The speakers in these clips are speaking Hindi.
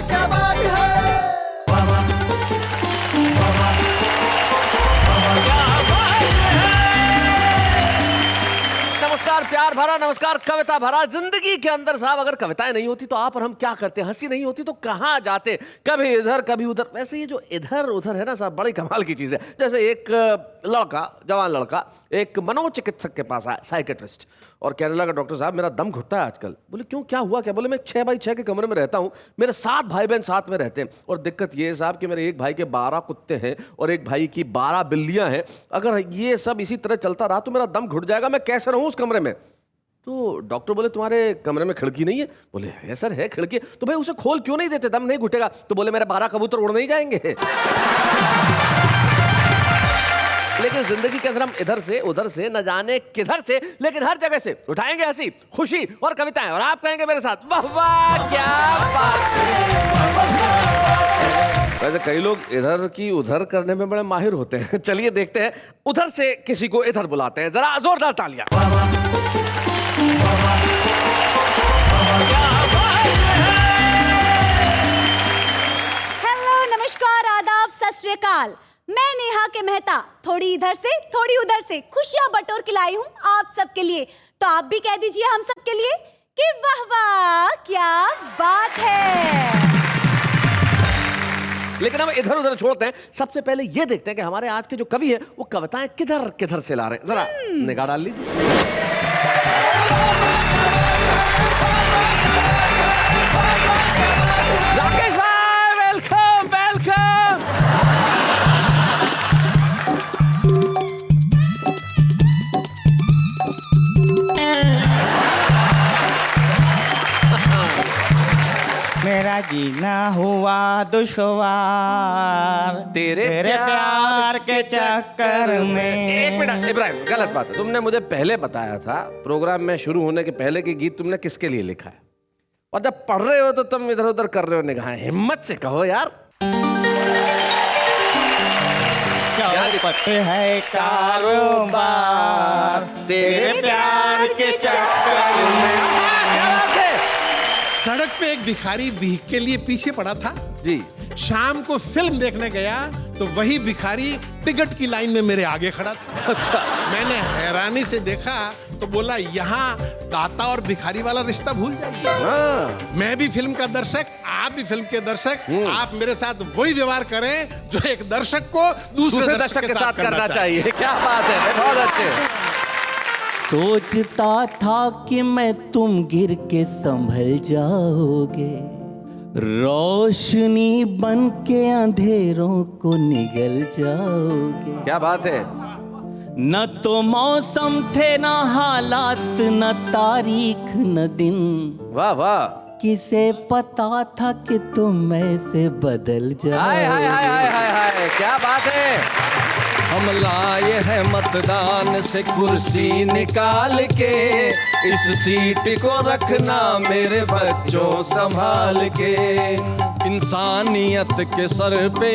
क्या बात है। नमस्कार प्यार भरा, नमस्कार कविता भरा। जिंदगी के अंदर साहब अगर कविताएं नहीं होती तो आप और हम क्या करते, हंसी नहीं होती तो कहाँ जाते, कभी इधर कभी उधर। वैसे ये जो इधर उधर है ना साहब, बड़ी कमाल की चीज है। जैसे एक लड़का, जवान लड़का एक मनोचिकित्सक के पास आया, साइकेट्रिस्ट, और कहने लगा डॉक्टर साहब मेरा दम घुटता है आजकल। बोले क्यों, क्या हुआ क्या? बोले मैं 6x6 के कमरे में रहता हूँ, मेरे 7 भाई बहन साथ में रहते हैं, और दिक्कत ये है साहब कि मेरे एक भाई के 12 कुत्ते हैं और एक भाई की 12 बिल्लियां हैं। अगर ये सब इसी तरह चलता रहा तो मेरा दम घुट जाएगा, मैं कैसे रहूँ उस कमरे में। तो डॉक्टर बोले तुम्हारे कमरे में खिड़की नहीं है? बोले है सर है खिड़की। तो भाई उसे खोल क्यों नहीं देते, दम नहीं घुटेगा? तो बोले मेरे 12 कबूतर उड़ नहीं जाएंगे। लेकिन जिंदगी के अंदर हम इधर से उधर से न जाने किधर से, लेकिन हर जगह से उठाएंगे हंसी, खुशी और कविताएं। और आप कहेंगे मेरे साथ वाह वाह क्या बात है। वैसे कई लोग इधर की उधर करने में बड़े माहिर होते हैं। चलिए देखते हैं, उधर से किसी को इधर बुलाते हैं, जरा जोरदार तालियां। हेलो, नमस्कार, आदाब, सत श्री अकाल। मैं नेहा के मेहता, थोड़ी इधर से थोड़ी उधर से खुशियां बटोर के लाई हूँ आप सबके लिए। तो आप भी कह दीजिए हम सबके लिए कि वाह वाह क्या बात है। लेकिन हम इधर उधर छोड़ते हैं, सबसे पहले ये देखते हैं कि हमारे आज के जो कवि हैं वो कविताएं किधर किधर से ला रहे हैं। जरा निगाह डाल लीजिए। राकेश भाई वेलकम वेलकम। मेरा जीना हुआ दुश्वार तेरे प्यार के चक्कर में। एक मिनट इब्राहिम, गलत बात है। तुमने मुझे पहले बताया था प्रोग्राम में शुरू होने के पहले कि गीत तुमने किसके लिए लिखा है, और जब पढ़ रहे हो तो तुम इधर उधर कर रहे हो निगाहें। हिम्मत से कहो यार। चौपट है कारोबार तेरे प्यार के चक्कर में। सड़क पे एक भिखारी भीख के लिए पीछे पड़ा था जी। शाम को फिल्म देखने गया तो वही भिखारी टिकट की लाइन में मेरे आगे खड़ा था। अच्छा। मैंने हैरानी से देखा तो बोला यहाँ दाता और भिखारी वाला रिश्ता भूल जाइए। हाँ। मैं भी फिल्म का दर्शक, आप भी फिल्म के दर्शक, आप मेरे साथ वही व्यवहार करें जो एक दर्शक को दूसरे दर्शक के साथ करना चाहिए। क्या बात है, बहुत अच्छे। सोचता था कि मैं तुम गिर के संभल जाओगे, रोशनी बन के अंधेरों को निगल जाओगे। क्या बात है। न तो मौसम थे, न हालात, न तारीख, न दिन। वाह वाह। किसे पता था कि तुम ऐसे बदल हाय हाय हाय हाय हाय हाय, क्या बात है। हम लाए हैं मतदान से कुर्सी निकाल के, इस सीट को रखना मेरे बच्चों संभाल के। इंसानियत के सर पे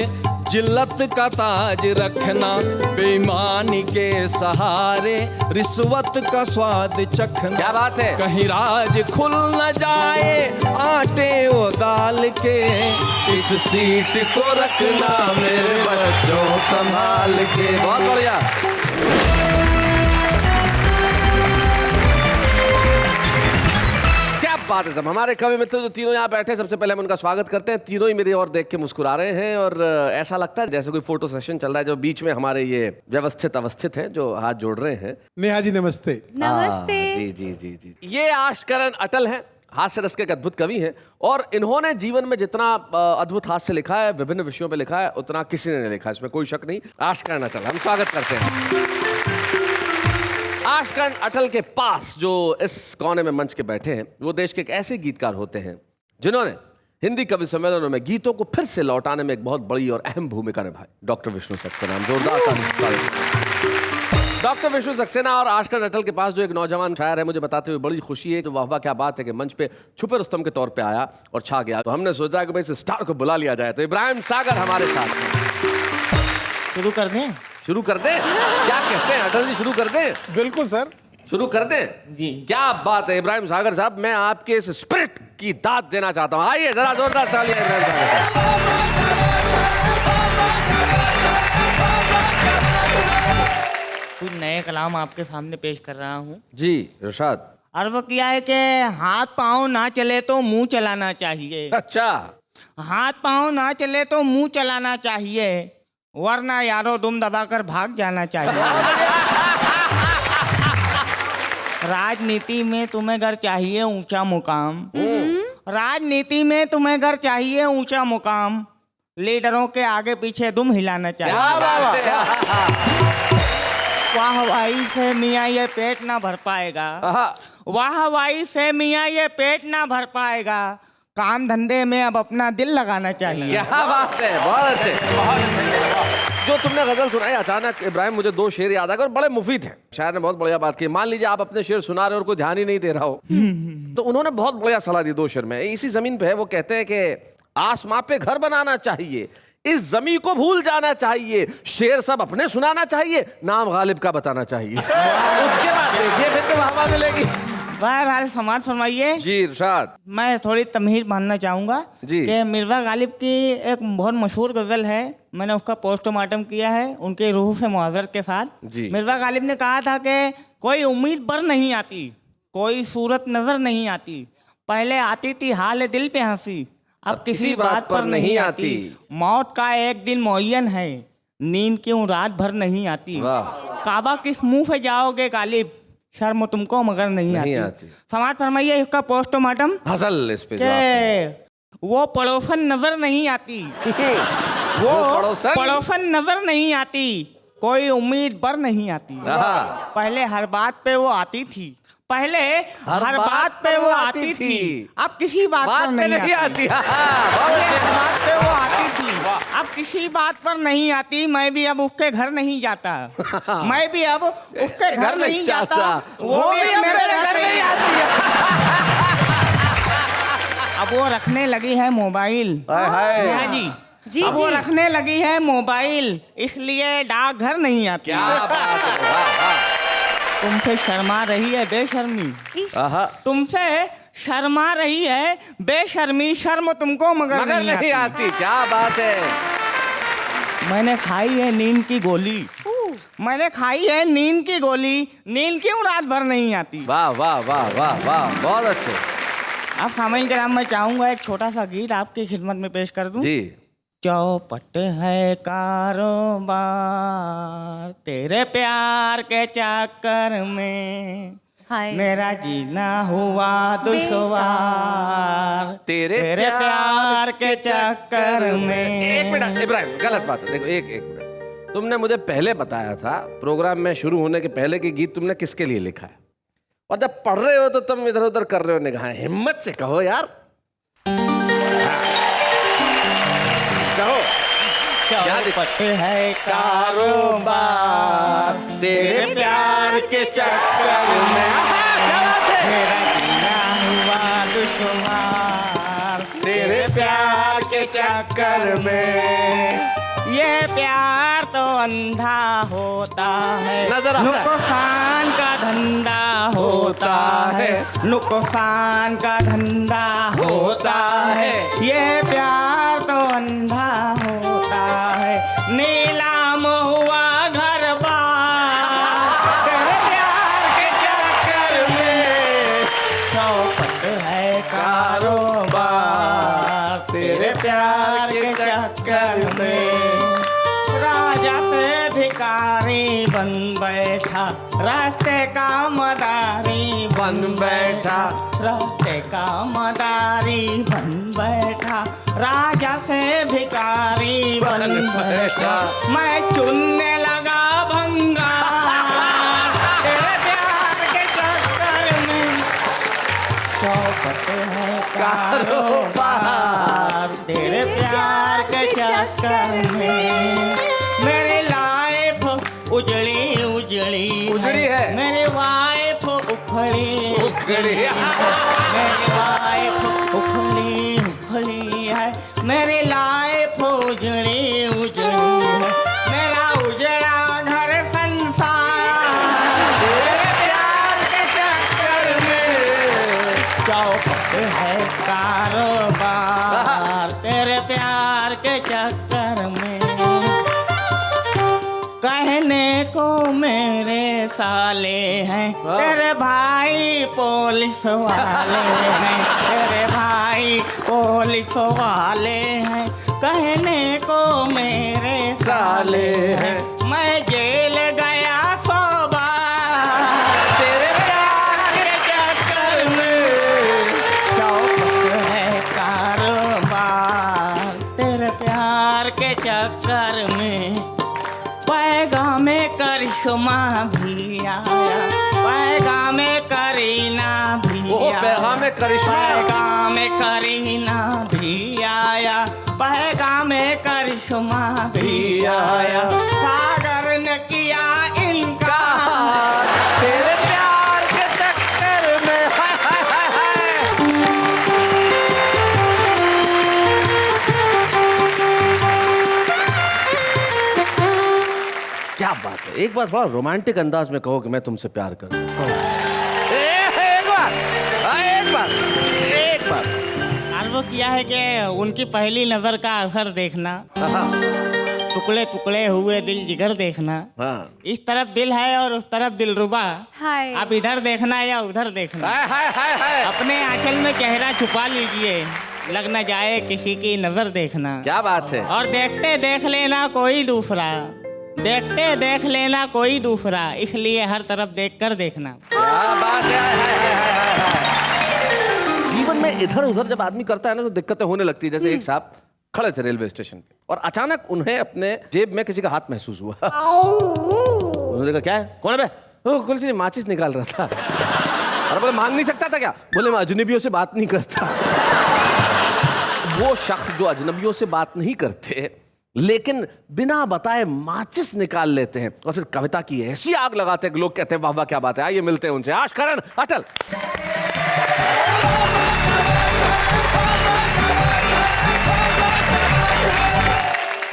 जिल्लत का ताज रखना, बेईमानी के सहारे रिश्वत का स्वाद चखना। क्या बात है। कहीं राज खुल न जाए आटे वो दाल के, इस सीट को रखना मेरे बच्चों संभाल के। बहुत बढ़िया। क्या बात है। सब हमारे कवि मित्र जो तीनों यहाँ बैठे, सबसे पहले हम उनका स्वागत करते हैं। तीनों ही मेरी ओर देख के मुस्कुरा रहे हैं और ऐसा लगता है जैसे कोई फोटो सेशन चल रहा है। जो बीच में हमारे ये व्यवस्थित अवस्थित हैं जो हाथ जोड़ रहे हैं। नेहा जी नमस्ते। नमस्ते। जी जी जी जी। ये आशकरण अटल हैं, हास्य रस के एक अद्भुत कवि हैं, और इन्होंने जीवन में जितना अद्भुत हास्य लिखा है, विभिन्न विषयों पे लिखा है, उतना किसी ने नहीं लिखा, इसमें कोई शक नहीं। आशकरण अटल, हम स्वागत करते हैं। आशकरण अटल के पास जो इस कोने में मंच के बैठे हैं, वो देश के एक ऐसे गीतकार होते हैं जिन्होंने हिंदी कवि सम्मेलनों में गीतों को फिर से लौटाने में एक बहुत बड़ी और अहम भूमिका निभाई। डॉक्टर विष्णु सक्सेना। जोरदार ताली। डॉक्टर विष्णु सक्सेना और आशकरण अटल के पास जो एक नौजवान शायर है, मुझे बताते हुए बड़ी खुशी है कि वाह वाह क्या बात है कि मंच पे छुपे रुस्तम के तौर पे आया और छा गया। तो हमने सोचा कि भाई इस स्टार को बुला लिया जाए। तो इब्राहिम सागर हमारे साथ। शुरू कर दें? शुरू कर दें? क्या कहते हैं अटल जी, शुरू कर दें? बिल्कुल सर। शुरू कर दें जी। क्या बात है इब्राहिम सागर साहब, मैं आपके इस स्पिरिट की दाद देना चाहता हूं। आइए जरा जोरदार तालियां इब्राहिम सागर साहब। कुछ नए कलाम आपके सामने पेश कर रहा हूँ। जी इरशाद। अर्ज किया है कि हाथ पाँव ना चले तो मुंह चलाना चाहिए। अच्छा, हाथ पाँव ना चले तो मुंह चलाना चाहिए, वरना यारो दुम दबाकर भाग जाना चाहिए। राजनीति में तुम्हें अगर चाहिए ऊंचा मुकाम, राजनीति में तुम्हें अगर चाहिए ऊंचा मुकाम, लीडरों के आगे पीछे दुम हिलाना चाहिए। वाहवाही से मियाँ ये पेट ना भर पाएगा, वाहवाही से मियाँ ये पेट ना भर पाएगा, काम धंधे में अब अपना दिल लगाना चाहिए। क्या बात है, बहुत अच्छे, बहुत अच्छे। जो तुमने गजल सुनाई अचानक इब्राहिम, मुझे दो शेर याद आ गए और बड़े मुफीद हैं। शायर ने बहुत बढ़िया बात की। मान लीजिए आप अपने शेर सुना रहे हो और कोई ध्यान ही नहीं दे रहा हो, तो उन्होंने बहुत बढ़िया सलाह दी दो शेर में। इसी जमीन पे है, वो कहते हैं कि आसमां पे घर बनाना चाहिए, इस जमीन को भूल जाना चाहिए, शेर सब अपने सुनाना चाहिए, नाम गालिब का बताना चाहिए। उसके बाद देखिए फिर तो हवा मिलेगी। बहरहाल समाज फरमाइए। जी इरशाद। मैं थोड़ी तमहीर मानना चाहूँगा जी। कि मिर्ज़ा गालिब की एक बहुत मशहूर गज़ल है, मैंने उसका पोस्टमार्टम किया है उनके रूह से मुआज़रत के साथ। जी। मिर्ज़ा गालिब ने कहा था कि कोई उम्मीद पर नहीं आती, कोई सूरत नज़र नहीं आती, पहले आती थी हाल दिल पे हंसी, अब किसी बात पर नहीं आती, मौत का एक दिन मुअय्यन है, नींद क्यों रात भर नहीं आती, काबा किस मुंह से जाओगे गालिब, शर्म तुमको मगर नहीं आती। समाज फरमाइए इसका पोस्टमार्टम हसल इस पे के वो पड़ोसन नजर नहीं आती, वो पड़ोसन नजर नहीं आती, कोई उम्मीद पर नहीं आती, पहले हर बात पे वो आती थी, पहले हर बात पे वो आती थी, अब किसी बात पर नहीं आती। हर बात पे वो आती थी, अब किसी बात पर नहीं आती, मैं भी अब उसके घर नहीं जाता, मैं भी अब उसके घर नहीं जाता, वो भी मेरे घर नहीं आती। अब वो रखने लगी है मोबाइल। जी जी अब वो जी। रखने लगी है मोबाइल, इसलिए डाकघर नहीं आती। तुमसे शर्मा रही है बेशर्मी, तुमसे शर्मा रही है बेशर्मी, शर्म तुमको मगर नहीं आती। क्या बात है। मैंने खाई है नींद की गोली, मैंने खाई है नींद की गोली, नींद क्यों रात भर नहीं आती। वाह वाह वाह वाह वाह, बहुत अच्छे। अब सामईन कराम मैं चाहूंगा एक छोटा सा गीत आपकी खिदमत में पेश कर दूं। जी। चौपट है कारोबार तेरे प्यार के चक्कर में, हाय। मेरा जीना हुआ दुश्वार तेरे प्यार के चक्कर में। एक मिनट इब्राहिम, गलत बात है। देखो एक मिनट, तुमने मुझे पहले बताया था प्रोग्राम में शुरू होने के पहले कि गीत तुमने किसके लिए लिखा है, और जब पढ़ रहे हो तो तुम इधर उधर कर रहे हो निगाहें। हिम्मत से कहो यार, कहो। चौपट है कारोबार तेरे प्यार के चक्कर में, मेरा जीना हुआ दुश्वार तेरे प्यार के चक्कर में। ये प्यार तो अंधा होता है, नजर आता है। नुकसान का धंधा होता है, नुकसान का धंधा होता है, ये प्यार तो अंधा होता है, नीलाम हुआ घर बार तेरे प्यार के चक्कर में, चौपट है कारोबार तेरे प्यार के चक्कर में। राजा से भिखारी बन बैठा, रास्ते का मदारी बन बैठा, रास्ते का मदारी बन बैठा, राजा से भिखारी बन बैठा, मैं चुनने लगा भंगा तेरे प्यार के चक्कर में। चौपट है कारोबार तेरे प्यार के चक्कर में, मेरी लाइफ उजड़ी उजड़ी उजड़ी है। मेरी वाइफ उखड़ी उखड़ी। मेरी वाइफ उखड़ी उखड़ी है, मेरी लाइफ उजड़ी उजड़ी है, मेरा उजड़ा घर संसार तेरे प्यार तेरे प्यार के चक्कर में कहने को मेरे साले हैं, तेरे भाई पुलिस वाले हैं, तेरे भाई पुलिस वाले हैं, कहने को मेरे साले हैं। मैं जेल गया 100 बार तेरे प्यार के चक्कर में, चौपट है कारोबार तेरे प्यार के चक्कर में। पैगामे करिश्मा भी आया, पैगामे करीना भी आया, पैगामे करिश्मा, पैगामे करीना भी आया, पैगामे करिश्मा भी आया। सागर ने किया इनकार तेरे प्यार के चक्कर में। हाय हाय हाय हाय। क्या बात है, एक बार थोड़ा रोमांटिक अंदाज में कहो कि मैं तुमसे प्यार करता हूं। एक बार, हाँ, एक बार, एक बार। और वो किया है कि उनकी पहली नजर का असर देखना, हाँ, टुकड़े टुकड़े हुए दिल जिगर देखना। हाँ। इस तरफ दिल है और उस तरफ दिलरुबा, हाय। आप इधर देखना या उधर देखना। हाय हाय हाय हाय। अपने आंचल में चेहरा छुपा लीजिए, लग न जाए किसी की नजर देखना। क्या बात है। और देखते देख लेना कोई दूसरा, देखते देख लेना कोई दूसरा, इसलिए हर तरफ देखकर देखना। क्या बात है। हाय हाय हाय हाय हाय। जीवन में इधर उधर जब आदमी करता है ना तो दिक्कतें होने लगती है। जैसे एक साहब खड़े थे रेलवे स्टेशन पे और अचानक उन्हें अपने जेब में किसी का हाथ महसूस हुआ। उन्होंने देखा क्या है, कौन है बे? ओ, कुछ नहीं, माचिस निकाल रहा था। अरे बोले मांग नहीं सकता था क्या? बोले मैं अजनबियों से बात नहीं करता। वो शख्स जो अजनबियों से बात नहीं करते लेकिन बिना बताए माचिस निकाल लेते हैं और फिर कविता की ऐसी आग लगाते हैं कि लोग कहते हैं वाह वाह क्या बात है। आइए मिलते हैं उनसे। आशकरण अटल।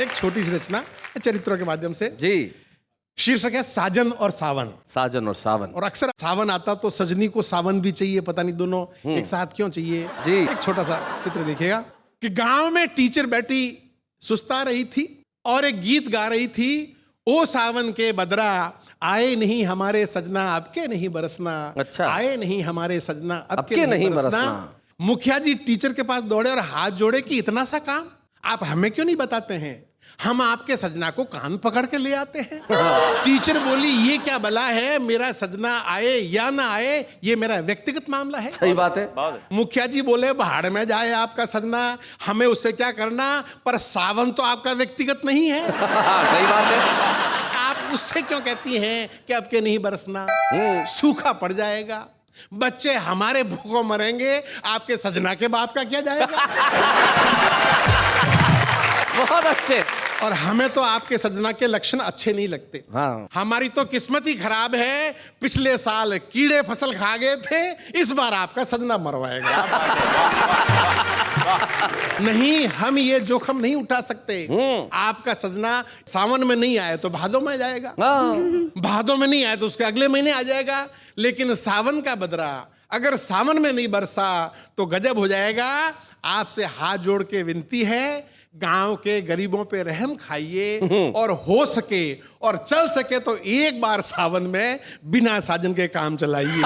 एक छोटी सी रचना चरित्रों के माध्यम से। जी। शीर्षक है साजन और सावन। साजन और सावन। और अक्सर सावन आता तो सजनी को सावन भी चाहिए, पता नहीं दोनों एक साथ क्यों चाहिए। जी। एक छोटा सा चित्र देखिएगा कि गांव में टीचर बैठी सुस्ता रही थी और एक गीत गा रही थी, ओ सावन के बदरा आए नहीं हमारे सजना आपके नहीं बरसना। अच्छा। आए नहीं हमारे सजना आपके नहीं बरसना। मुखिया जी टीचर के पास दौड़े और हाथ जोड़े कि इतना सा काम आप हमें क्यों नहीं बताते हैं, हम आपके सजना को कान पकड़ के ले आते हैं। टीचर बोली ये क्या बला है, मेरा सजना आए या ना आए ये मेरा व्यक्तिगत मामला है। सही बात है। मुखिया जी बोले भाड़ में जाए आपका सजना, हमें उससे क्या करना, पर सावन तो आपका व्यक्तिगत नहीं है। सही बात है। आप उससे क्यों कहती हैं कि आपके नहीं बरसना, सूखा पड़ जाएगा, बच्चे हमारे भूखों मरेंगे, आपके सजना के बाप का क्या जाएगा। बहुत अच्छे। और हमें तो आपके सजना के लक्षण अच्छे नहीं लगते। हाँ। हमारी तो किस्मत ही खराब है, पिछले साल कीड़े फसल खा गए थे, इस बार आपका सजना मरवाएगा। नहीं, हम ये जोखम नहीं उठा सकते। आपका सजना सावन में नहीं आए तो भादों में जाएगा, भादों में नहीं आए तो उसके अगले महीने आ जाएगा, लेकिन सावन का बदरा अगर सावन में नहीं बरसा तो गजब हो जाएगा। आपसे हाथ जोड़ के विनती है, गांव के गरीबों पे रहम खाइए और हो सके और चल सके तो एक बार सावन में बिना साजन के काम चलाइए।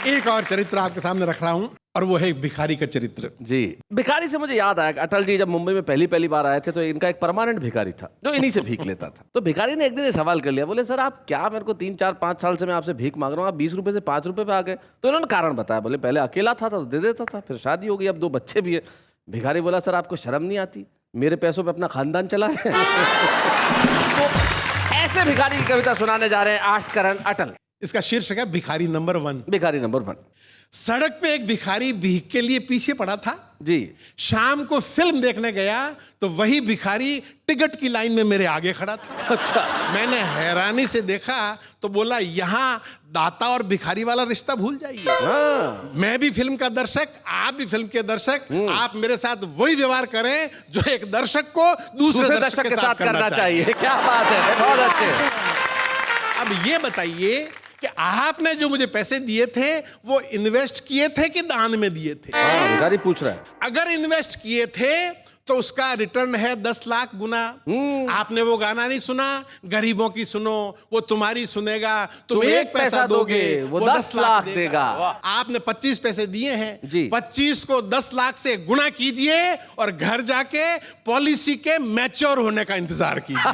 एक और चरित्र आपके सामने रख रहा हूं और वो है भिखारी का चरित्र। जी। भिखारी से मुझे याद आया, अटल जी जब मुंबई में पहली बार आए थे तो इनका एक परमानेंट भिखारी था जो इन्हीं से भीख लेता था। तो भिखारी ने एक दिन ये सवाल कर लिया, बोले सर आप क्या, मेरे को 3, 4, 5 साल से मैं आपसे भीख मांग रहा हूँ, आप 20 रुपए से 5 रुपए पे आ गए। तो इन्होंने कारण बताया, बोले पहले अकेला था तो दे देता था, फिर शादी हो गई, अब 2 बच्चे भी है। भिखारी बोला सर आपको शर्म नहीं आती, मेरे पैसों पे अपना खानदान चला है। तो ऐसे भिखारी की कविता सुनाने जा रहे हैं आशकरण अटल। इसका शीर्षक है भिखारी नंबर 1। भिखारी नंबर 1। सड़क पे एक भिखारी भीख के लिए पीछे पड़ा था। जी। शाम को फिल्म देखने गया तो वही भिखारी टिकट की लाइन में मेरे आगे खड़ा था। अच्छा। मैंने हैरानी से देखा तो बोला यहाँ दाता और भिखारी वाला रिश्ता भूल जाइए। मैं भी फिल्म का दर्शक, आप भी फिल्म के दर्शक, आप मेरे साथ वही व्यवहार करें जो एक दर्शक को दूसरे दर्शक के साथ करना चाहिए। क्या बात है, बहुत अच्छे। अब ये बताइए कि कि आपने जो मुझे पैसे दिए थे वो इन्वेस्ट किए थे कि दान में दिए थे? भिखारी पूछ रहा है। अगर इन्वेस्ट किए थे तो उसका रिटर्न है 10 लाख गुना। आपने वो गाना नहीं सुना, गरीबों की सुनो वो तुम्हारी सुनेगा, तुम 1 पैसा दोगे वो 10 लाख देगा। आपने 25 पैसे दिए हैं जी। 25 को 10 लाख से गुना कीजिए और घर जाके पॉलिसी के मैच्योर होने का इंतजार कीजिए।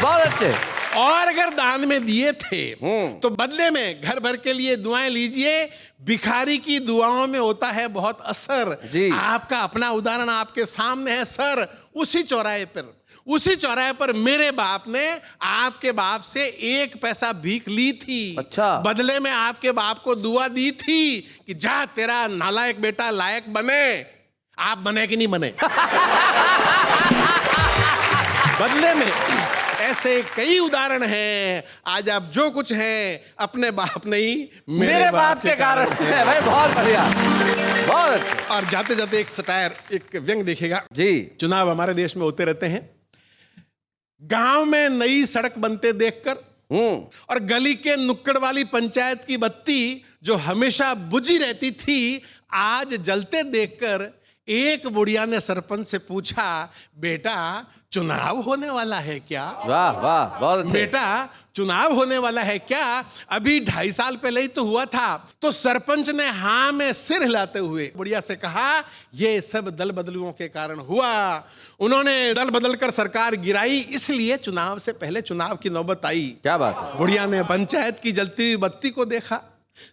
बहुत अच्छे। और अगर दान में दिए थे तो बदले में घर भर के लिए दुआएं लीजिए। भिखारी की दुआओं में होता है बहुत असर जी। आपका अपना उदाहरण आपके सामने है सर। उसी चौराहे पर मेरे बाप ने आपके बाप से 1 पैसा भीख ली थी। अच्छा। बदले में आपके बाप को दुआ दी थी कि जा तेरा नालायक बेटा लायक बने। आप बने कि नहीं बने? बदले में ऐसे कई उदाहरण हैं। आज आप जो कुछ हैं अपने बाप नहीं मेरे बाप के कारण है। भाई बहुत बढ़िया, बहुत अच्छा। और जाते जाते एक सटायर, एक व्यंग देखिएगा जी। चुनाव हमारे देश में होते रहते हैं। गांव में नई सड़क बनते देखकर और गली के नुक्कड़ वाली पंचायत की बत्ती जो हमेशा बुझी रहती थी आज जलते देखकर एक बुढ़िया ने सरपंच से पूछा, बेटा चुनाव होने वाला है क्या? वाह वाह, बहुत अच्छे। बेटा चुनाव होने वाला है क्या? अभी 2.5 साल पहले ही तो हुआ था। तो सरपंच ने हाँ में सिर हिलाते हुए बुढ़िया से कहा, ये सब दल बदलुओं के कारण हुआ। उन्होंने दल बदलकर सरकार गिराई, इसलिए चुनाव से पहले चुनाव की नौबत आई। क्या बात है। बुढ़िया ने पंचायत की जलती हुई बत्ती को देखा,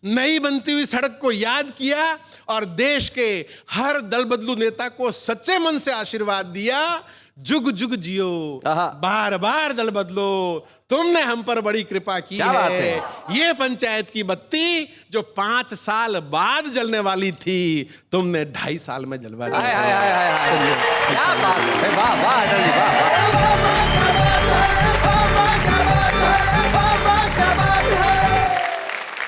नई बनती हुई सड़क को याद किया और देश के हर दल बदलू नेता को सच्चे मन से आशीर्वाद दिया, जुग जुग जियो, बार बार दल बदलो, तुमने हम पर बड़ी कृपा की है। ये पंचायत की बत्ती जो 5 साल बाद जलने वाली थी तुमने 2.5 साल में जलवा दी। क्या बात है, वाह वाह अटल जी, वाह।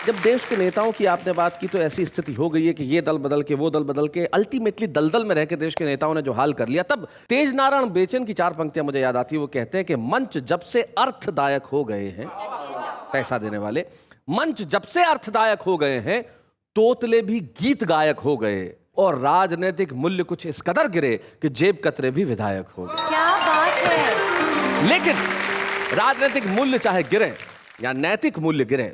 जब देश के नेताओं की आपने बात की तो ऐसी स्थिति हो गई है कि ये दल बदल के वो दल बदल के अल्टीमेटली दलदल में रह के देश के नेताओं ने जो हाल कर लिया। तब तेज नारायण बेचन की 4 पंक्तियां मुझे याद आती है। वो कहते हैं कि मंच जब से अर्थदायक हो गए हैं, पैसा देने वाले, मंच जब से अर्थदायक हो गए हैं, तोतले भी गीत गायक हो गए और राजनीतिक मूल्य कुछ इस कदर गिरे कि जेब कतरे भी विधायक हो गए। क्या बात है। लेकिन राजनीतिक मूल्य चाहे गिरे या नैतिक मूल्य गिरे,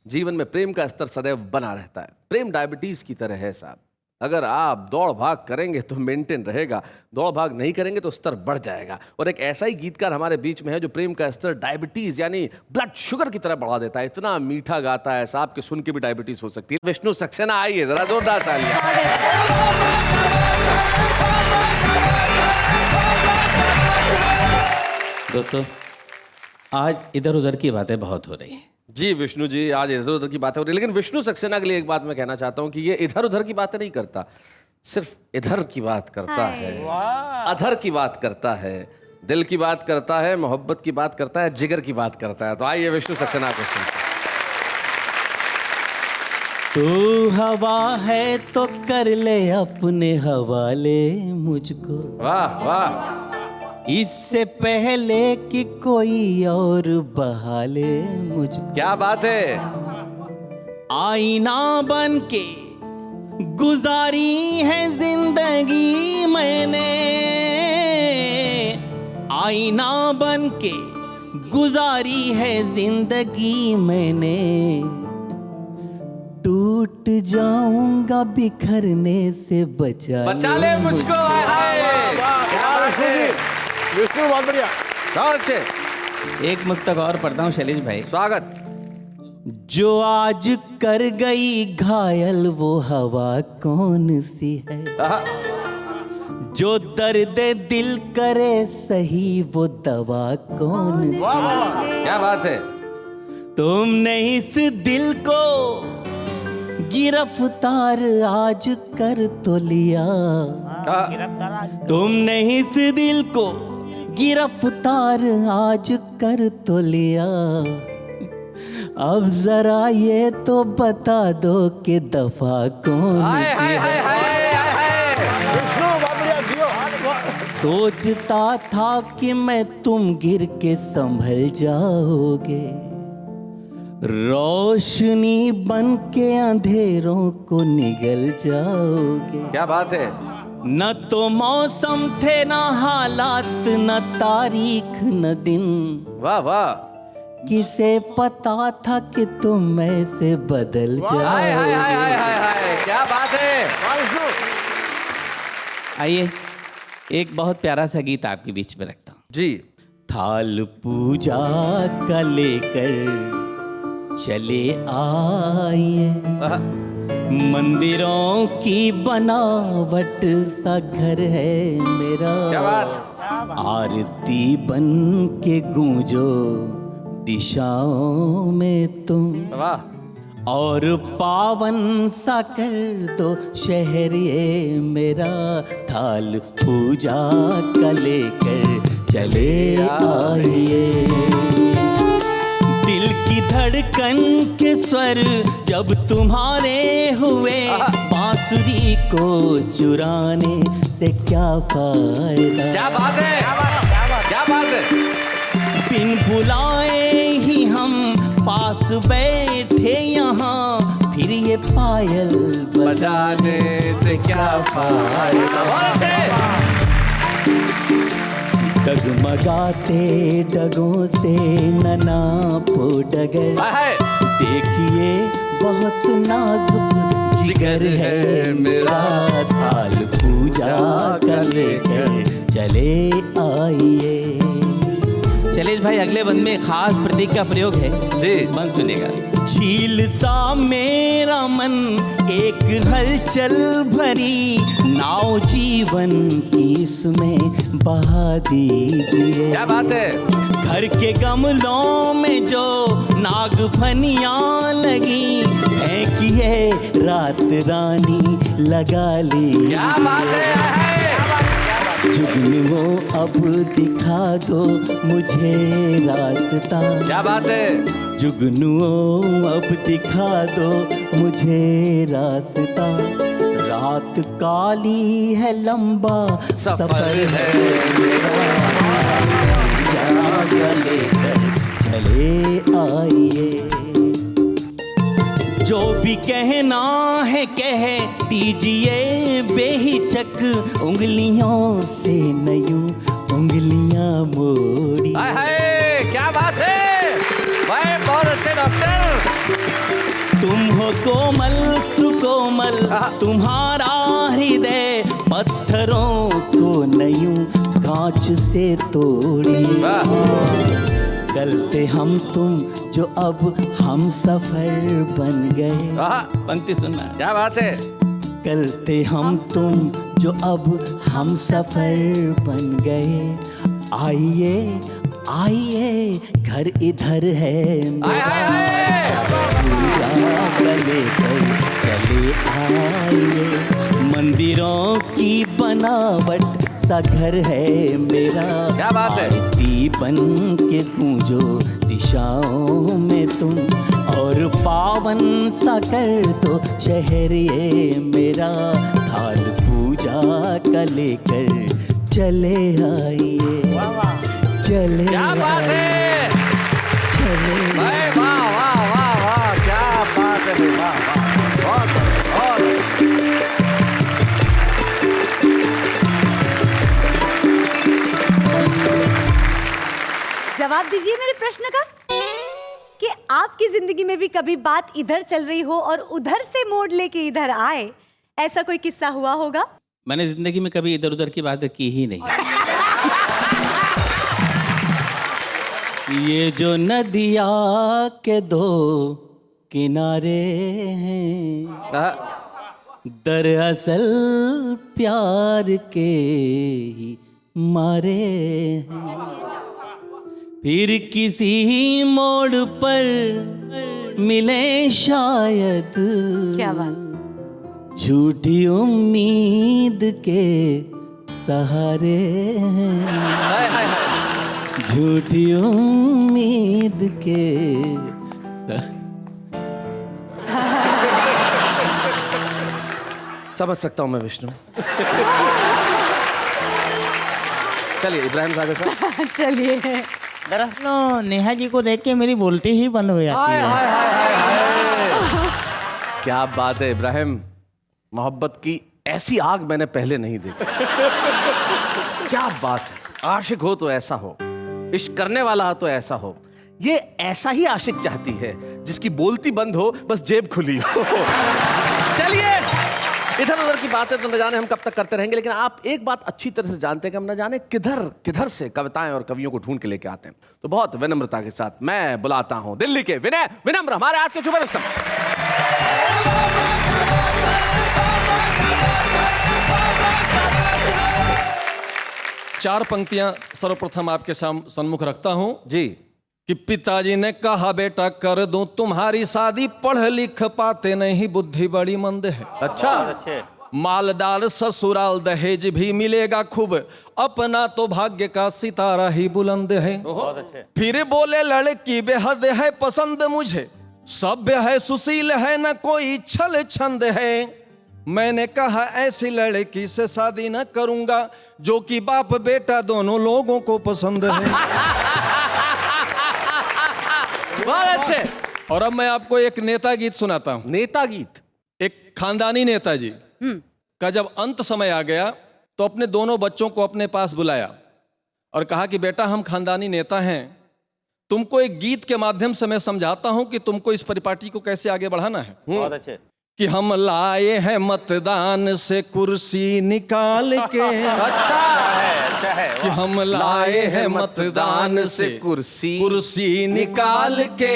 जीवन में प्रेम का स्तर सदैव बना रहता है। प्रेम डायबिटीज की तरह है साहब। अगर आप दौड़ भाग करेंगे तो मेंटेन रहेगा, दौड़ भाग नहीं करेंगे तो स्तर बढ़ जाएगा। और एक ऐसा ही गीतकार हमारे बीच में है जो प्रेम का स्तर डायबिटीज यानी ब्लड शुगर की तरह बढ़ा देता है। इतना मीठा गाता है साहब कि सुन के भी डायबिटीज हो सकती है। विष्णु सक्सेना, आइए जरा जोरदार तालियां। दोस्तों आज इधर उधर की बातें बहुत हो रही हैं। जी विष्णु जी, आज इधर उधर की बातें हो रही है, लेकिन विष्णु सक्सेना के लिए एक बात मैं कहना चाहता हूं कि ये इधर उधर की बातें नहीं करता, सिर्फ इधर की बात करता है, अधर की बात करता है, दिल की बात करता है, मोहब्बत की बात करता है, जिगर की बात करता है। तो आइए विष्णु सक्सेना को सुनते हैं। तू हवा है तो कर ले अपने हवाले मुझको, वाह वाह, इससे पहले कि कोई और बहाले मुझको। क्या बात है। आईना बन के गुजारी है जिंदगी मैंने, आईना बन के गुजारी है जिंदगी मैंने, टूट जाऊंगा बिखरने से बचा ले मुझको। विष्णु बहुत बढ़िया, बहुत अच्छे। एक मुक्तक और पढ़ता हूँ शैलेश भाई। स्वागत। जो आज कर गई घायल वो हवा कौन सी है, जो दर्द दिल करे सही वो दवा कौन सी है। क्या बात है। तुमने इस दिल को गिरफ्तार आज कर तो लिया, तुमने इस दिल को गिरफ्तार आज कर तो लिया, अब जरा ये तो बता दो कि दफा कौन सी है। सोचता था कि मैं तुम गिर के संभल जाओगे, रोशनी बन के अंधेरों को निगल जाओगे। क्या बात है। न तो मौसम थे, न हालात, न तारीख, न दिन। वाह वाह। किसे पता था कि तुम ऐसे बदल हाय हाय हाय हाय जाओगे। हाय हाय, क्या बात है। वाह विष्णु। आइए एक बहुत प्यारा सा गीत आपके बीच में रखता हूँ। जी। थाल पूजा का लेकर चले आइए, आहा, मंदिरों की बनावट सा घर है मेरा। क्या बात। आरती बन के गूंजो दिशाओं में तुम, वाह। और पावन सा कर दो शहर ये मेरा। थाल पूजा का लेकर चले आइए, दिल की धड़कन के स्वर जब तुम्हारे हुए, बांसुरी को चुराने से क्या फायदा। क्या बात है। क्या बात है। बिन बुलाए ही हम पास बैठे यहाँ, फिर ये पायल बजाने से क्या फायदा। बहुत अच्छे। डगमगाते डगों से नना पो डगर, हाय हाय। देखिए बहुत नाजुक जिगर है मेरा। थाल पूजा का लेकर चले आइए। चलिए भाई, अगले बंद में खास प्रतीक का प्रयोग है जी, बंद सुनेगा। झील सा मेरा मन एक हलचल भरी नाव जीवन की इसमें बहा दीजिए। क्या बात है। घर के गमलों में जो नागफनियाँ लगी, फेंकिए रात रानी लगा ली। क्या बात है। जुगनुओ अब दिखा दो मुझे रास्ता। क्या बात है। जुगनुओ अब दिखा दो मुझे रास्ता। रात काली है, लंबा सफर है मेरा। जागा लेकर चले आइए, जो भी कहना है कह दीजिए बेहिचक, उंगलियों से नयूं उंगलियां मोड़ी। हाय हाय, क्या बात है। भाई बहुत अच्छे डॉक्टर। तुम हो कोमल सुकोमल, तुम्हारा हृदय पत्थरों को नयूं कांच से तोड़ी। चलते हम तुम जो अब हम सफर बन गए। पंक्ति सुनना। क्या बात है। चलते हम तुम जो अब हम सफर बन गए। आइए आइए घर इधर है मेरा। पूजा लेकर चले आइए, मंदिरों की बनावट सा घर है मेरा। क्या बात है। आरती बन के गूंजो दिशाओं में तुम, और पावन सा कर दो शहर ये मेरा। थाल पूजा का लेकर चले आइए, चले क्या बात है। चले। भाई वाह वाह वाह वाह, क्या बात है। वाह वाह, बहुत बहुत। जवाब दीजिए मेरे प्रश्न का कि आपकी जिंदगी में भी कभी बात इधर चल रही हो और उधर से मोड़ लेके इधर आए, ऐसा कोई किस्सा हुआ होगा? मैंने जिंदगी में कभी इधर उधर की बातें की ही नहीं। ये जो नदिया के दो किनारे हैं, दरअसल प्यार के ही मारे हैं। फिर किसी मोड़ पर मिले शायद, क्या बात। झूठी उम्मीद के सहारे हैं। हाय हाय हाय। झूठी उम्मीद के समझ सकता हूँ मैं विष्णु। चलिए इब्राहिम सागर साहब। चलिए दरअसल नेहा जी को देख के मेरी बोलती ही बंद हो जाती हाय है। हाय हाय हाय हाय। क्या बात है इब्राहिम, मोहब्बत की ऐसी आग मैंने पहले नहीं देखी। क्या बात है, आशिक हो तो ऐसा हो, इश्क करने वाला हो तो ऐसा हो। ये ऐसा ही आशिक चाहती है जिसकी बोलती बंद हो, बस जेब खुली हो। चलिए, इधर उधर की बातें तो न जाने हम कब तक करते रहेंगे, लेकिन आप एक बात अच्छी तरह से जानते हैं कि हम न जाने किधर किधर से कविताएं और कवियों को ढूंढ के लेके आते हैं। तो बहुत विनम्रता के साथ मैं बुलाता हूं दिल्ली के विनय विनम्र, हमारे आज के शुभ रुस्तम। चार पंक्तियां सर्वप्रथम आपके सम्मुख रखता हूं जी। कि पिताजी ने कहा बेटा कर दूं तुम्हारी शादी, पढ़ लिख पाते नहीं बुद्धि बड़ी मंद है। अच्छा, मालदार ससुराल दहेज भी मिलेगा खूब, अपना तो भाग्य का सितारा ही बुलंद है। बहुत अच्छे। फिर बोले लड़की बेहद है पसंद मुझे, सभ्य है सुशील है न कोई छल छंद है। मैंने कहा ऐसी लड़की से शादी न करूंगा, जो कि बाप बेटा दोनों लोगों को पसंद है। बहुत अच्छे। और अब मैं आपको एक नेता गीत सुनाता हूं। नेता गीत। एक खानदानी नेताजी का जब अंत समय आ गया तो अपने दोनों बच्चों को अपने पास बुलाया और कहा कि बेटा हम खानदानी नेता हैं, तुमको एक गीत के माध्यम से मैं समझाता हूं कि तुमको इस परिपाटी को कैसे आगे बढ़ाना है। बहुत अच्छे। कि हम लाए हैं मतदान से कुर्सी निकाल के। अच्छा है कि हम लाए हैं मतदान से कुर्सी निकाल के,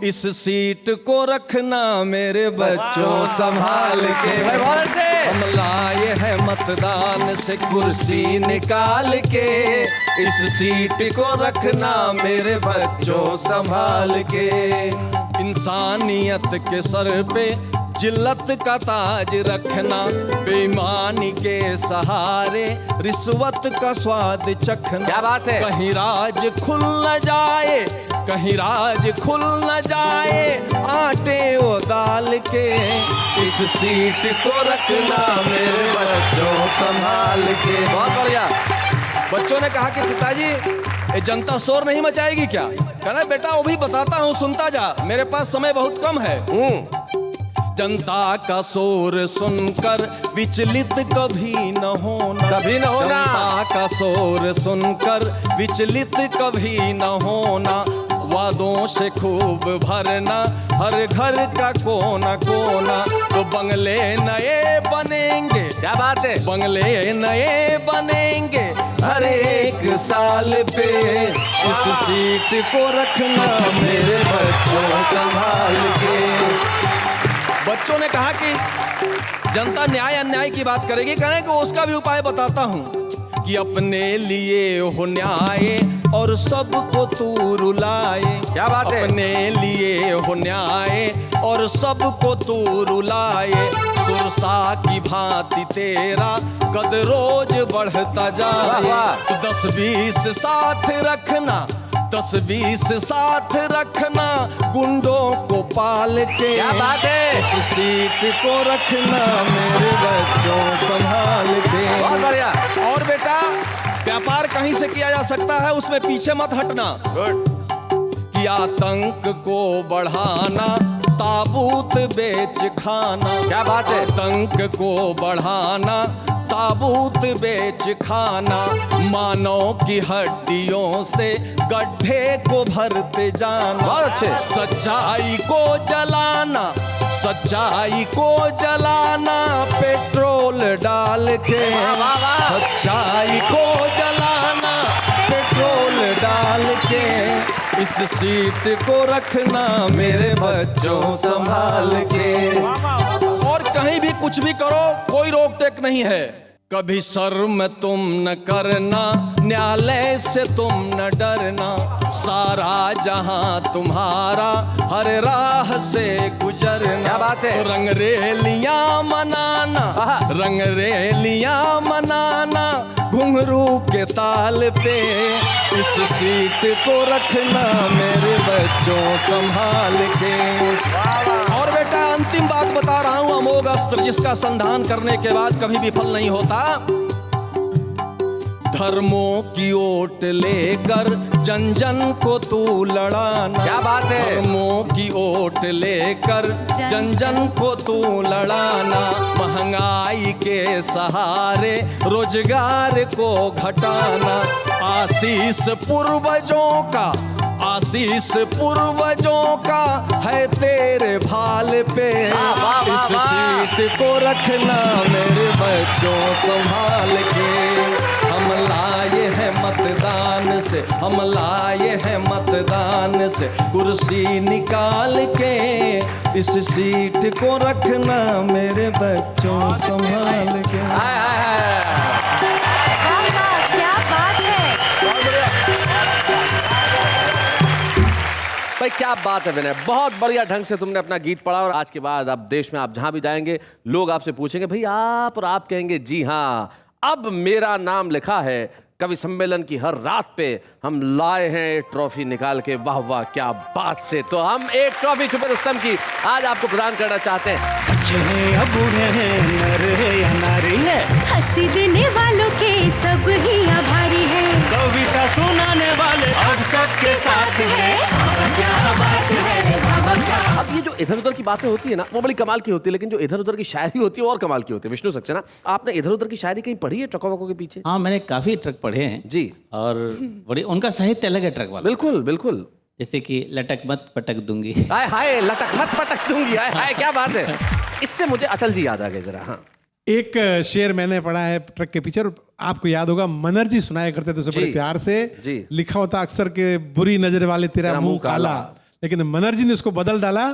इस सीट को रखना मेरे बच्चों संभाल के। बहुत अच्छे। हम लाए हैं मतदान से कुर्सी निकाल के, इस सीट को रखना मेरे बच्चों संभाल के। इंसानियत के सर पे जिल्लत का ताज रखना, बेईमानी के सहारे रिश्वत का स्वाद चखना। क्या बात है। कहीं राज खुल न जाए, कहीं राज खुल न जाए आटे और दाल के, इस सीट को रखना मेरे बच्चों संभाल के। बहुत बढ़िया। बच्चों ने कहा कि पिताजी ये जनता शोर नहीं मचाएगी क्या? कहना बेटा वो भी बताता हूँ, सुनता जा, मेरे पास समय बहुत कम है। जनता का शोर सुनकर विचलित कभी न होना, कभी न होना। जनता का शोर सुनकर विचलित कभी न होना, वादों से खूब भरना हर घर का कोना कोना। तो बंगले नए बनेंगे, क्या बात है। बंगले नए बनेंगे हर एक साल पे, इस सीट को रखना मेरे बच्चों संभाल के। बच्चों ने कहा कि जनता न्याय अन्याय की बात करेगी, कहने को उसका भी उपाय बताता हूँ कि अपने लिए हो न्याय और सबको तू रुलाए। क्या बात है। अपने लिए हो न्याय और सबको तू रुलाए, सुरसा की भांति तेरा कद रोज बढ़ता जाए। 10-20 साथ रखना, 10-20 साथ रखना, गुंडों को पाल के। क्या बात है। इस सीट को रखना मेरे बच्चों संभाल के। बहुत बढ़िया। और बेटा व्यापार कहीं से किया जा सकता है, उसमें पीछे मत हटना। कि आतंक को बढ़ाना, ताबूत बेच खाना। क्या बात है। आतंक को बढ़ाना, ताबूत बेच खाना, मानव की हड्डियों से गड्ढे को भरते जाना। बहुत अच्छे। सच्चाई को जलाना, सच्चाई को जलाना, पेट्रोल डाल के। सच्चाई को जलाना, पेट्रोल डाल के, इस सीट को रखना मेरे बच्चों संभाल के। और कहीं भी कुछ भी करो, कोई रोक टेक नहीं है। कभी शर्म तुम न करना, न्यायालय से तुम न डरना, सारा जहां तुम्हारा हर राह से गुजरना। क्या बात है। रंगरेलियां मनाना, रंगरेलियां मनाना, घुंघरू के ताल पे, इस सीट को रखना मेरे बच्चों संभाल के। और बेटा अंतिम बात बता रहा हूं, अमोघ अस्त्र जिसका संधान करने के बाद कभी विफल नहीं होता। धर्मों की ओट लेकर जन जन को तू लड़ाना। क्या बात है। धर्मों की ओट लेकर जन जन को तू लड़ाना। महंगाई के सहारे रोजगार को घटाना। आशीष पूर्वजों का, आशीष पूर्वजों का है तेरे भाल पे। इस सीट को रखना मेरे बच्चों संभाल के। हम लाए हैं मतदान से, हम लाए हैं मतदान से कुर्सी निकाल के। इस सीट को रखना मेरे बच्चों संभाल के। क्या बात है। भाई क्या बात है विनय, बहुत बढ़िया ढंग से तुमने अपना गीत पढ़ा। और आज के बाद अब देश में आप जहां भी जाएंगे लोग आपसे पूछेंगे भाई आप, और आप कहेंगे जी हाँ, अब मेरा नाम लिखा है कवि सम्मेलन की हर रात पे। हम लाए हैं एक ट्रॉफी निकाल के। वाह वाह क्या बात से। तो हम एक ट्रॉफी छुपे रुस्तम की आज आपको प्रदान करना चाहते हैं। बच्चे हैं या बूढ़े हैं, नर है या नारी है, हंसी देने वालों के सब ही आभारी है। कविता सुनाने वाले अब सबके साथ है। क्या बात है। अब ये जो इधर उधर की बातें होती है ना वो बड़ी कमाल की होती है, लेकिन जो इधर उधर की शायरी होती है वो और कमाल की होती है। विष्णु सक्सेना, आपने इधर उधर की शायरी कहीं पढ़ी है ट्रकों वकों के पीछे? हाँ, मैंने काफी ट्रक पढ़े हैं जी। और बड़ी उनका साहित्य अलग है ट्रक वाला। बिल्कुल बिल्कुल। जैसे कि लटक मत पटक दूंगी। हाय हाय, लटक मत पटक दूंगी। हाय हाय क्या बात है। इससे मुझे अटल जी याद आ गए जरा। हाँ, एक शेर मैंने पढ़ा है ट्रक के पीछे, और आपको याद होगा मनर्जी सुनाया करते थे उसे बड़े प्यार से। जी। लिखा होता अक्सर के बुरी नजर वाले तेरा मुंह काला, लेकिन मनर्जी ने उसको बदल डाला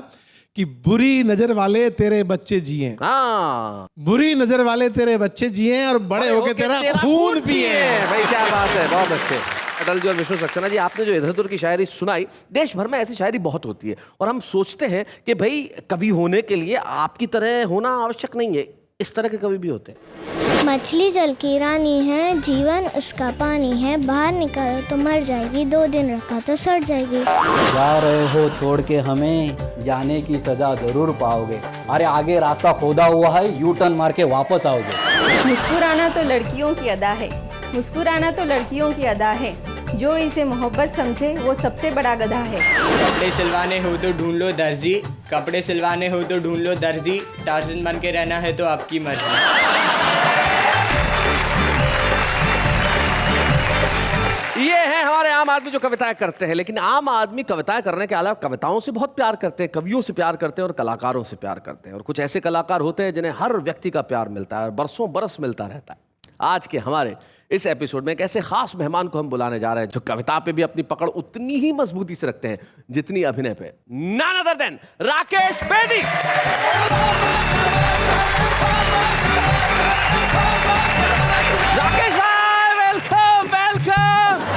कि बुरी नजर वाले तेरे बच्चे जिए। हाँ, बुरी नजर वाले तेरे बच्चे जिए और बड़े होके तेरा खून पिए। भाई क्या बात है, बहुत अच्छे। अटल जी और विष्णु सक्सेना जी, आपने जो इधर उधर की शायरी सुनाई, देश भर में ऐसी शायरी बहुत होती है और हम सोचते हैं कि भाई कवि होने के लिए आपकी तरह होना आवश्यक नहीं है, इस तरह के कवि भी होते हैं। मछली जल की रानी है, जीवन उसका पानी है। बाहर निकालो तो मर जाएगी, 2 दिन रखा तो सड़ जाएगी। जा रहे हो छोड़ के हमें, जाने की सजा जरूर पाओगे। अरे आगे रास्ता खोदा हुआ है, यू टर्न मार के वापस आओगे। मुस्कुराना तो लड़कियों की अदा है, मुस्कुराना तो लड़कियों की अदा है। जो इसे मोहब्बत समझे वो सबसे बड़ा गधा है। कपड़े सिलवाने हो तो ढूंढ लो दर्जी, कपड़े सिलवाने हो तो ढूंढ लो दर्जी। टार्जन बन के रहना है तो आपकी मर्जी। ये है हमारे आम आदमी जो कविताएं करते हैं, लेकिन आम आदमी कविताएं करने के अलावा कविताओं से बहुत प्यार करते हैं, कवियों से प्यार करते हैं और कलाकारों से प्यार करते हैं। और कुछ ऐसे कलाकार होते हैं जिन्हें हर व्यक्ति का प्यार मिलता है और बरसों बरस मिलता रहता है। आज के हमारे इस एपिसोड में एक ऐसे खास मेहमान को हम बुलाने जा रहे हैं जो कविता पे भी अपनी पकड़ उतनी ही मजबूती से रखते हैं जितनी अभिनय पे। None other than Rakesh Bedi. Rakesh भाई, वेलकम वेलकम।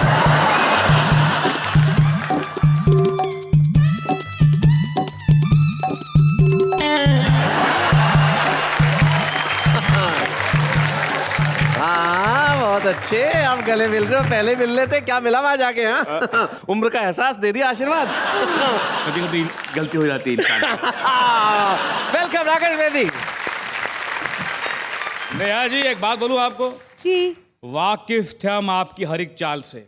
हाँ बहुत अच्छे, आप गले मिल रहे हो, पहले मिल लेते क्या मिला वहां जाके। हाँ उम्र का एहसास दे दिया, आशीर्वाद। कभी कभी गलती हो जाती है इंसान। वेलकम राकेश बेदी। नेहा जी एक बात बोलूं आपको जी। वाकिफ थे हम आपकी हर एक चाल से,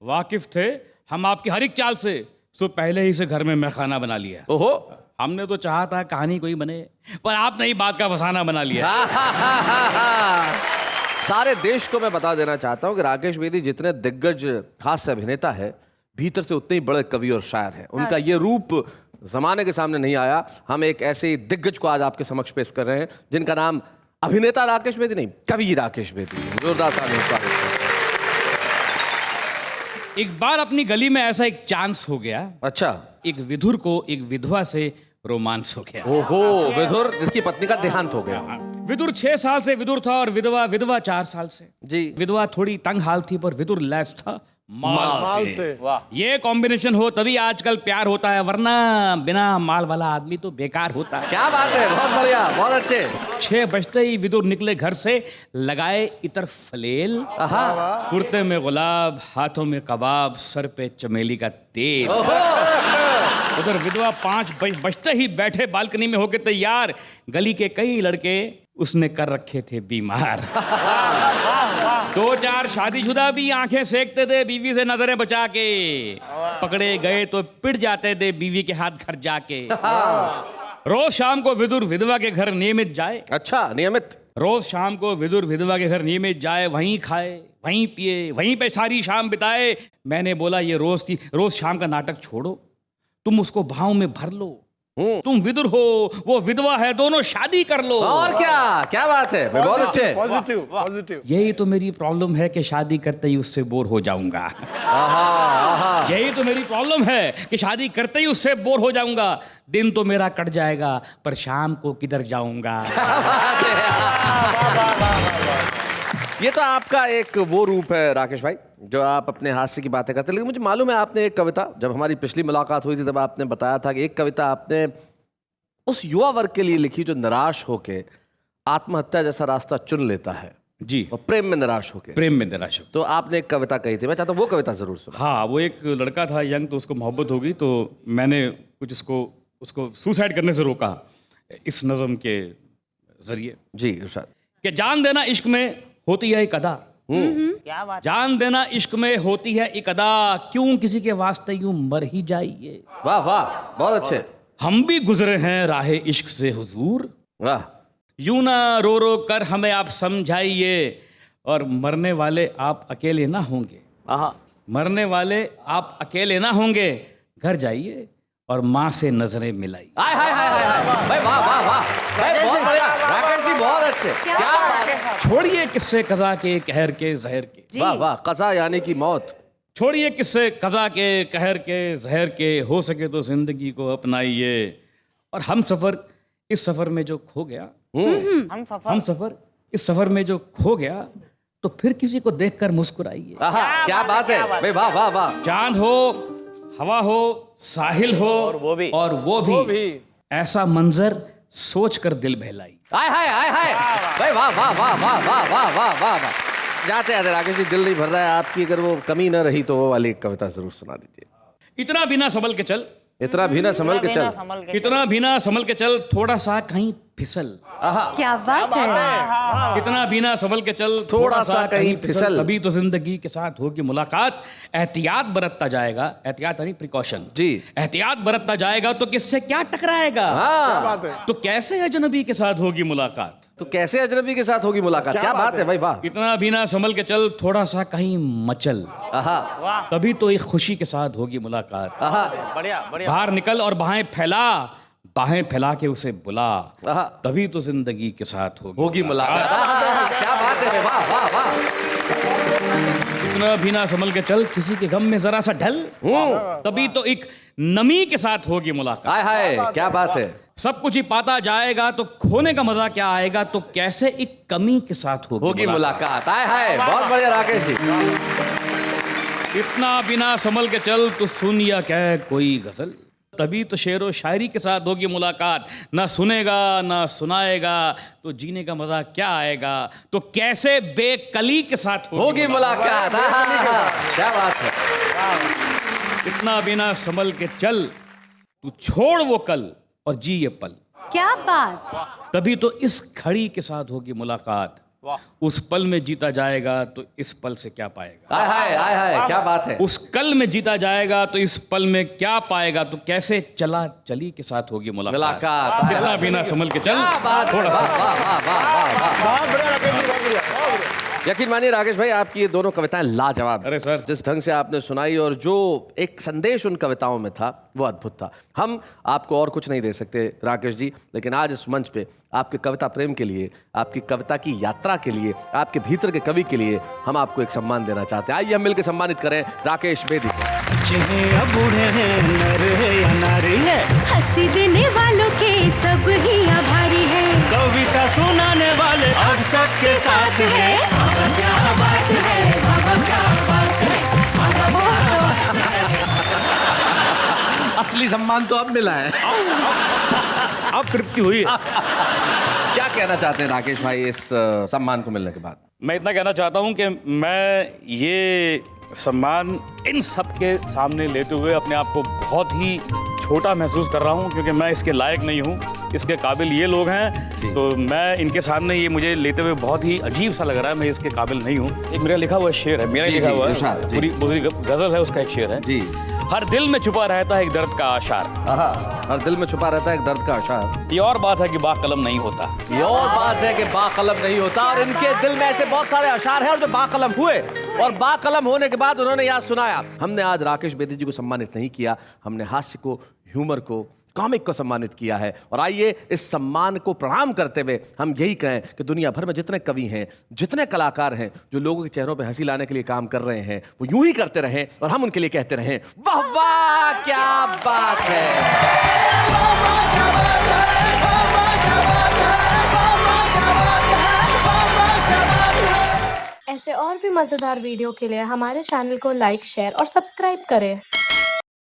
वाकिफ थे हम आपकी हर एक चाल से। तो पहले ही से घर में मैं खाना बना लिया। ओहो, हमने तो चाहा था कहानी कोई बने, पर आपने ही बात का फसाना बना लिया। सारे देश को मैं बता देना चाहता हूँ कि राकेश बेदी जितने दिग्गज हास्य अभिनेता है, भीतर से उतने ही बड़े कवि और शायर हैं। उनका ये रूप जमाने के सामने नहीं आया। हम एक ऐसे ही दिग्गज को आज आपके समक्ष पेश कर रहे हैं जिनका नाम अभिनेता राकेश बेदी नहीं, कवि राकेश बेदी। जोरदार तालियां। एक बार अपनी गली में ऐसा एक चांस हो गया। अच्छा। एक विधुर को एक विधवा से रोमांस हो गया। ओहो, विधुर जिसकी पत्नी का देहांत हो गया। विदुर 6 साल से विदुर था और विधवा 4 साल से। जी। विधवा थोड़ी तंग हाल थी पर विदुर लैस था माल से। वाह, ये कॉम्बिनेशन हो तभी आजकल प्यार होता है, वरना बिना माल वाला आदमी तो बेकार होता है। क्या बात है, बहुत बढ़िया, बहुत अच्छे। 6 बजते ही विदुर निकले घर से, लगाए इतर फलेल, कुर्ते में गुलाब, हाथों में कबाब, सर पे चमेली का तेल। उधर विधवा 5 बजते ही बैठे बालकनी में होके तैयार। गली के कई लड़के उसने कर रखे थे बीमार। दो चार शादीशुदा भी आंखें सेकते थे बीवी से नजरें बचा के, पकड़े गए तो पिट जाते थे बीवी के हाथ घर जाके। रोज शाम को विदुर विधवा के घर नियमित जाए। अच्छा, नियमित। रोज शाम को विदुर विधवा के घर नियमित जाए, वहीं खाए, वहीं पिए, वहीं पे सारी शाम बिताए। मैंने बोला ये रोज शाम का नाटक छोड़ो, तुम उसको भाव में भर लो। तुम विदुर हो, वो विधवा है, दोनों शादी कर लो। और क्या बात है, बहुत अच्छे। पॉजिटिव। यही तो मेरी प्रॉब्लम है कि शादी करते ही उससे बोर हो जाऊंगा। यही तो मेरी प्रॉब्लम है कि शादी करते ही उससे बोर हो जाऊंगा। दिन तो मेरा कट जाएगा, पर शाम को किधर जाऊंगा। ये तो आपका एक वो रूप है राकेश भाई, जो आप अपने हास्य की बातें करते हैं। लेकिन मुझे मालूम है आपने एक कविता, जब हमारी पिछली मुलाकात हुई थी तब आपने बताया था कि एक कविता आपने उस युवा वर्ग के लिए लिखी जो निराश होके आत्महत्या जैसा रास्ता चुन लेता है। जी। और प्रेम में निराश होके। प्रेम में निराश हो। तो आपने एक कविता कही थी, मैं चाहता हूँ वो कविता जरूर सुनो। हाँ, वो एक लड़का था यंग, तो उसको मोहब्बत हो गई, तो मैंने कुछ उसको सुसाइड करने से रोका इस नज़म के जरिए। जी इरशाद। कि जान देना इश्क में होती है एक अदा। क्या बात। जान देना इश्क में होती है एक अदा, क्यों किसी के वास्ते यूं मर ही जाइए। वाह वाह, बहुत अच्छे। हम भी गुजरे हैं राहे इश्क से हुजूर, वाह। यूं ना रो रो कर हमें आप समझाइए, और मरने वाले आप अकेले ना होंगे। मरने वाले आप अकेले ना होंगे, घर जाइए और माँ से नजरें मिलाई। हाय हाय हाय हाय हाय भाई, वाह वाह वाह भाई, बहुत बढ़िया राकेश जी, बहुत अच्छे। क्या बात है। छोड़िए किस्से कज़ा के कहर के जहर के। वाह वाह, कज़ा यानी कि मौत। छोड़िए किस्से कज़ा के कहर के जहर के, हो सके तो जिंदगी को अपनाइए, और हम सफर इस सफर में जो खो गया, हम सफर इस सफर में जो खो गया, तो फिर किसी को देखकर मुस्कुराइए। क्या बात है भाई, वाह वाह वाह। चांद हो, हवा हो, साहिल हो, और वो भी ऐसा मंजर सोच कर दिल बहलाई। हाय हाय हाय हाय भाई, वाह वाह वाह वाह वाह वाह वाह वाह वाह। जाते जाते राकेश जी, दिल नहीं भर रहा है आपकी, अगर वो कमी न रही तो वो वाली कविता जरूर सुना दीजिए। इतना भी ना संभल के चल, इतना भी ना संभल के चल, इतना भी ना संभल के चल, थोड़ा सा कहीं फिसल। क्या बात है। इतना भी ना संभल के चल, थोड़ा सा कहीं फिसल, तभी तो जिंदगी के साथ होगी मुलाकात। एहतियात बरतता जाएगा, एहतियात यानी प्रिकॉशन। जी। एहतियात बरतता जाएगा तो किससे क्या टकराएगा। तो कैसे अजनबी के साथ होगी मुलाकात। तो कैसे अजनबी के साथ होगी मुलाकात। क्या बात है भाई, वाह। इतना भी ना संभल के चल, थोड़ा सा कहीं मचल, तभी तो एक खुशी के साथ होगी मुलाकात। बढ़िया बढ़िया। बाहर निकल और बाहें फैला के उसे बुला, तभी तो जिंदगी के साथ होगी मुलाकात। क्या बात है, वाह वाह वाह। इतना भी ना संभल के चल, किसी के गम में जरा सा ढल, तभी तो एक नमी के साथ होगी मुलाकात। हाय हाय, क्या बात है। सब कुछ ही पाता जाएगा तो खोने का मजा क्या आएगा, तो कैसे एक कमी के साथ होगी मुलाकात। हाय हाय, बहुत बढ़िया राकेश जी। इतना बिना संभल के चल, तो सुन या कह कोई गजल, तभी तो शेरो शायरी के साथ होगी मुलाकात। ना सुनेगा ना सुनाएगा, तो जीने का मजा क्या आएगा, तो कैसे बेकली के साथ होगी मुलाकात। क्या बात है। इतना बिना संभल के चल, तू छोड़ वो कल और जी ये पल, क्या बात। तभी तो इस घड़ी के साथ होगी मुलाकात। उस पल में जीता जाएगा तो इस पल से क्या पाएगा। हाय हाय हाय हाय, क्या बात है। उस कल में जीता जाएगा तो इस पल में क्या पाएगा, तो कैसे चला चली के साथ होगी मुलाकात। इतना बिना संभल के चल, थोड़ा सा। यकीन मानिए राकेश भाई, आपकी ये दोनों कविताएं लाजवाब। अरे सर, जिस ढंग से आपने सुनाई और जो एक संदेश उन कविताओं में था वो अद्भुत था। हम आपको और कुछ नहीं दे सकते राकेश जी, लेकिन आज इस मंच पे आपके कविता प्रेम के लिए, आपकी कविता की यात्रा के लिए, आपके भीतर के कवि के लिए हम आपको एक सम्मान देना चाहते हैं। आइए हम मिलकर सम्मानित करें राकेश बेदी। बूढ़े हैं, नर है या नारी है, हंसी देने वालों के सब ही आभारी है, कविता सुनाने वाले अब सबके साथ है। क्या बात है, क्या बात है। असली सम्मान तो अब मिला है। अब तृप्ति हुई। क्या कहना चाहते हैं राकेश भाई इस सम्मान को मिलने के बाद। मैं इतना कहना चाहता हूं कि मैं ये सम्मान इन सब के सामने लेते हुए अपने आप को बहुत ही छोटा महसूस कर रहा हूँ, क्योंकि मैं इसके लायक नहीं हूँ। इसके काबिल ये लोग हैं, तो मैं इनके सामने ये मुझे लेते हुए बहुत ही अजीब सा लग रहा है। मैं इसके काबिल नहीं हूँ। एक मेरा लिखा हुआ शेर है, मेरा लिखा हुआ है, पूरी गजल है, उसका एक शेर है जी। हर दिल में छुपा रहता है एक दर्द का आशार। हर दिल में छुपा रहता है एक दर्द का आशार। ये और बात है कि बाकलम नहीं होता। ये और बात है कि बाकलम नहीं होता। और इनके दिल में ऐसे बहुत सारे अशार हैं और जो बाकलम हुए, और बाकलम होने के बाद उन्होंने याद सुनाया। हमने आज राकेश बेदी जी को सम्मानित नहीं किया, हमने हास्य को, ह्यूमर को, कॉमिक को सम्मानित किया है। और आइए इस सम्मान को प्रणाम करते हुए हम यही कहें कि दुनिया भर में जितने कवि हैं, जितने कलाकार हैं, जो लोगों के चेहरों पे हंसी लाने के लिए काम कर रहे हैं, वो यूं ही करते रहें और हम उनके लिए कहते रहें वाह वाह क्या बात है। ऐसे और भी मजेदार वीडियो के लिए हमारे चैनल को लाइक, शेयर और सब्सक्राइब करें।